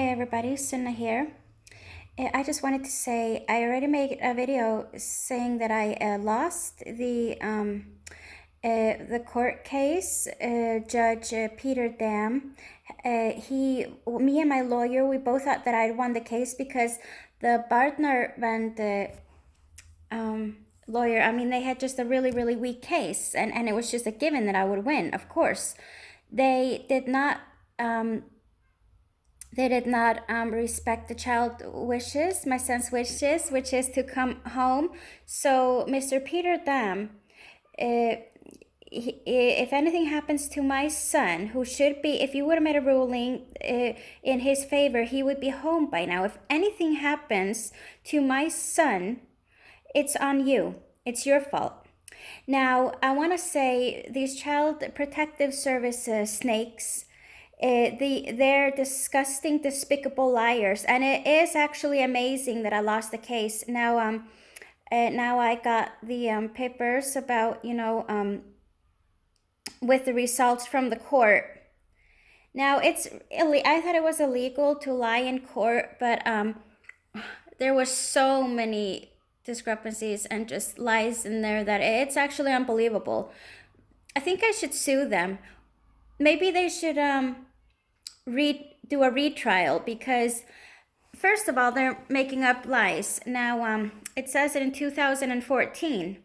everybody, Sunna here. I just wanted to say I already made a video saying that I lost the court case. Judge Peter Dam, me and my lawyer, we both thought that I'd won the case because the partner and the lawyer, I mean, they had just a really, really weak case, and it was just a given that I would win. Of course, they did not. Respect the child wishes, my son's wishes, which is to come home. So Mr. Peter Dam, if anything happens to my son, who should be, if you would have made a ruling in his favor, he would be home by now. If anything happens to my son, it's on you. It's your fault. Now, I want to say these child protective services snakes, they're disgusting, despicable liars, and it is actually amazing that I lost the case. Now, now I got the papers about with the results from the court. Now I thought it was illegal to lie in court, but there was so many discrepancies and just lies in there that it's actually unbelievable. I think I should sue them. Maybe they should do a retrial, because first of all, they're making up lies. Now, it says that in 2014,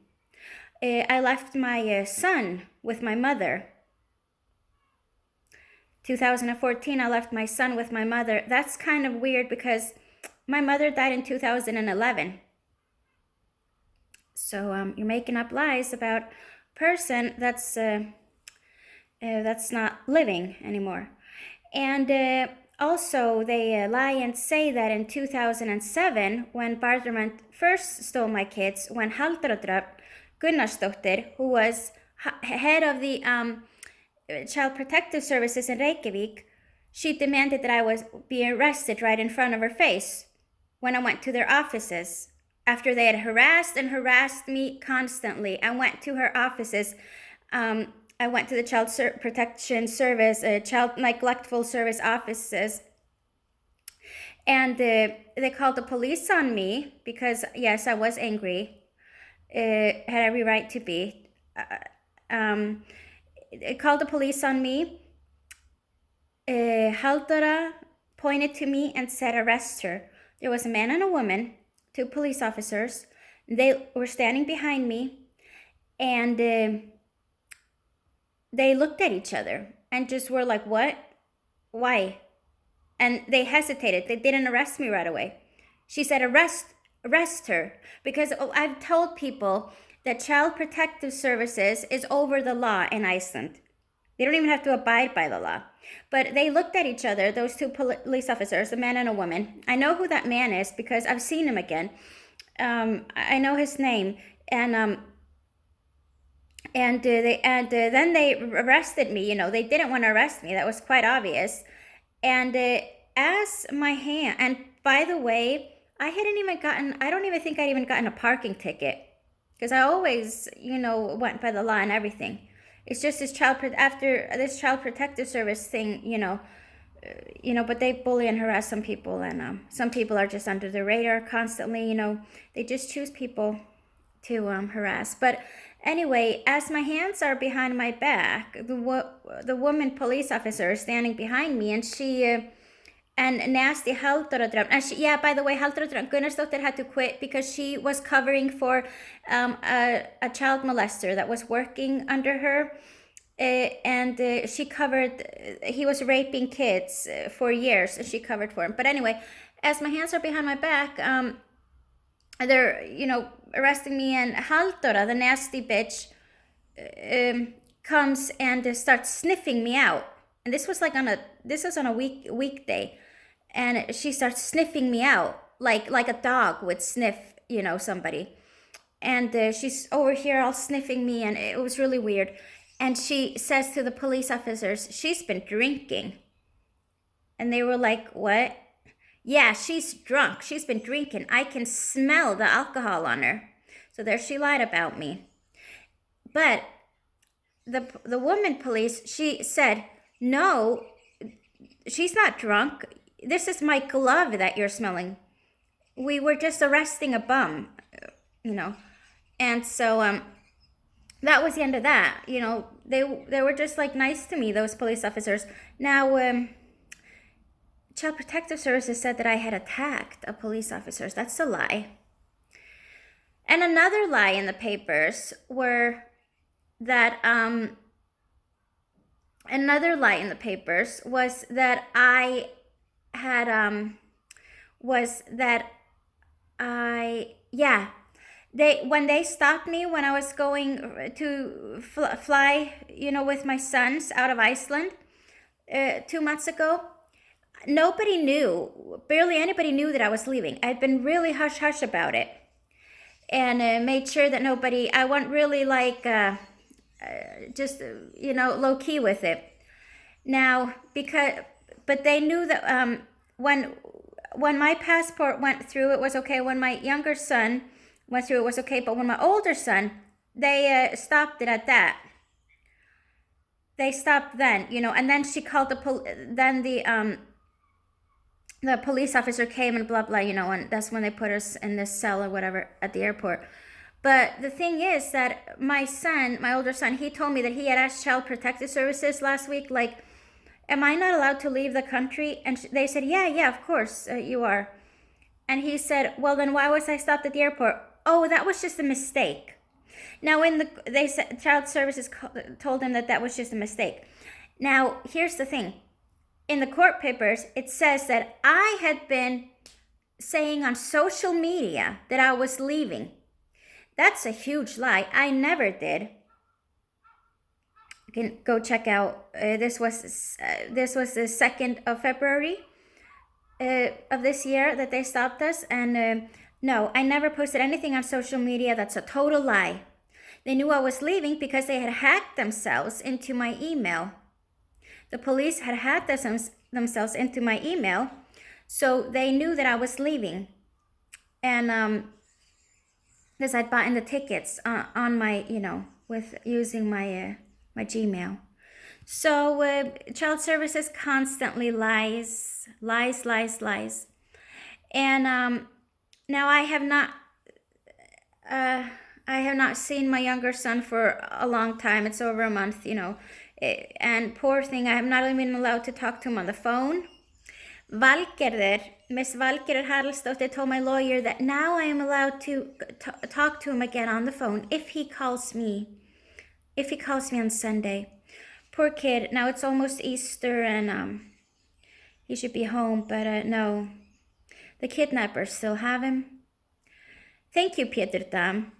I left my son with my mother. 2014, I left my son with my mother. That's kind of weird because my mother died in 2011. So you're making up lies about a person that's not living anymore. And also they lie and say that in 2007, when Barderman first stole my kids, when Halldóra Gunnarsdóttir, who was head of the Child Protective Services in Reykjavik, she demanded that I was be arrested right in front of her face when I went to their offices. After they had harassed me constantly, I went to her offices. I went to the Child Protection Service, Child Neglectful Service offices, and they called the police on me because, yes, I was angry. Had every right to be. It called the police on me. Halldóra pointed to me and said, "Arrest her." There was a man and a woman, 2 police officers. They were standing behind me, and they looked at each other and just were like, "What? Why?" And they hesitated. They didn't arrest me right away. She said, arrest her. Because I've told people that Child Protective Services is over the law in Iceland. They don't even have to abide by the law. But they looked at each other, those 2 police officers, a man and a woman. I know who that man is because I've seen him again. I know his name. And then they arrested me. They didn't want to arrest me. That was quite obvious. And as my hand, and by the way, I don't even think I'd even gotten a parking ticket, because I always, went by the law and everything. It's just after this Child Protective Service thing, but they bully and harass some people, and some people are just under the radar constantly. They just choose people to harass. But anyway, as my hands are behind my back, the woman police officer is standing behind me, and she and nasty Halldóra, and by the way, Halldóra Gunnarsdóttir had to quit because she was covering for a child molester that was working under her, and she covered. He was raping kids for years, and she covered for him. But anyway, as my hands are behind my back, they're arresting me, and Halldóra, the nasty bitch, comes and starts sniffing me out. And this was on a weekday, and she starts sniffing me out like a dog would sniff somebody. And she's over here all sniffing me, and it was really weird. And she says to the police officers, "She's been drinking." And they were like, "What?" "Yeah, she's drunk. She's been drinking. I can smell the alcohol on her." So there she lied about me. But the woman police, she said, "No, she's not drunk. this is my glove that you're smelling. We were just arresting a bum, you know. And so that was the end of that. You know, they were just like nice to me, those police officers. Now, Child Protective Services said that I had attacked a police officer. That's a lie. And another lie in the papers were that another lie in the papers was that I had was that I yeah, when they stopped me when I was going to fly, you know, with my sons out of Iceland 2 months ago. Nobody knew, barely anybody knew that I was leaving. I'd been really hush hush about it, and made sure that nobody. I went really like just you know, low key with it. Now but they knew that when my passport went through, it was okay. When my younger son went through, it was okay. But when my older son, they stopped it at that. They stopped then, you know, and then she called then the police officer came and blah blah, you know, and that's when they put us in this cell or whatever at the airport. But the thing is that my son, my older son, he told me that he had asked Child Protective Services last week, like, am I not allowed to leave the country? And they said, yeah, of course you are. And he said, well, then why was I stopped at the airport? Oh, that was just a mistake. Now, they said Child Services told him that that was just a mistake. Now, here's the thing. In the court papers, it says that I had been saying on social media that I was leaving. That's a huge lie. I never did. You can go check out. This was the 2nd of February of this year that they stopped us. And no, I never posted anything on social media. That's a total lie. They knew I was leaving because they had hacked themselves into my email. The police had hacked themselves into my email, so they knew that I was leaving. And because I'd bought in the tickets on my, you know, with using my Gmail. So Child Services constantly lies. And now I have not seen my younger son for a long time. It's over a month, you know. And poor thing, I am not even allowed to talk to him on the phone. Miss Valgerður Haraldsdóttir told my lawyer that now I am allowed to talk to him again on the phone if he calls me. If he calls me on Sunday. Poor kid. Now it's almost Easter and he should be home, but no. The kidnappers still have him. Thank you, Peter Dam,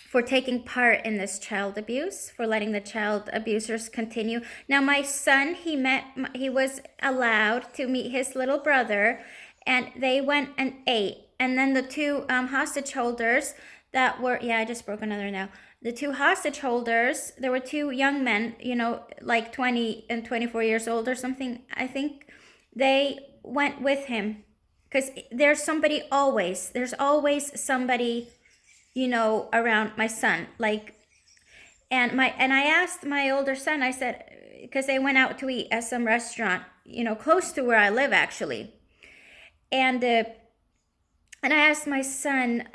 for taking part in this child abuse, for letting the child abusers continue. Now, my son, he was allowed to meet his little brother, and they went and ate. And then the two hostage holders that were, I just broke another now. The two hostage holders, there were two young men, you know, like 20 and 24 years old or something, I think. They went with him because there's always somebody, you know, around my son, like, and I asked my older son, I said, because they went out to eat at some restaurant, you know, close to where I live actually, and I asked my son,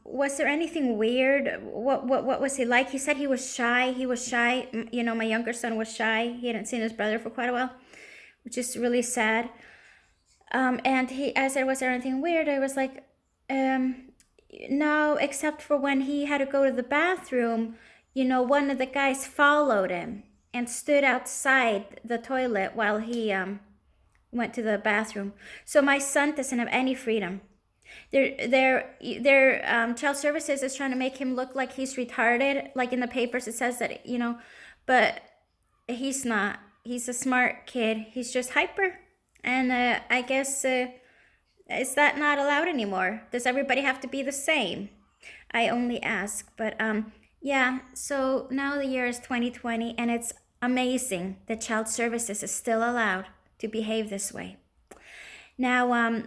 was there anything weird? What was he like? He said he was shy. You know, my younger son was shy. He hadn't seen his brother for quite a while, which is really sad. And I said, was there anything weird? I was like, no, except for when he had to go to the bathroom, you know, one of the guys followed him and stood outside the toilet while he went to the bathroom. So my son doesn't have any freedom. Their child services is trying to make him look like he's retarded. Like in the papers, it says that, you know, but he's not. He's a smart kid. He's just hyper. And I guess... is that not allowed anymore? Does everybody have to be the same? I only ask. But yeah, so now the year is 2020 and it's amazing that Child Services is still allowed to behave this way. Now,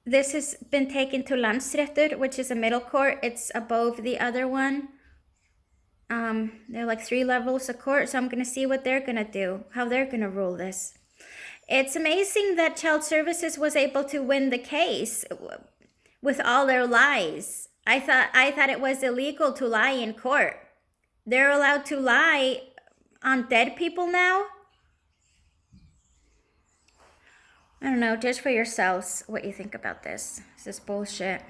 this has been taken to Landsréttur, which is a middle court. It's above the other one. They're like 3 levels of court, so I'm gonna see what they're gonna do, how they're gonna rule this. It's amazing that Child Services was able to win the case with all their lies. I thought it was illegal to lie in court. They're allowed to lie on dead people now? I don't know, judge for yourselves what you think about this. This is bullshit.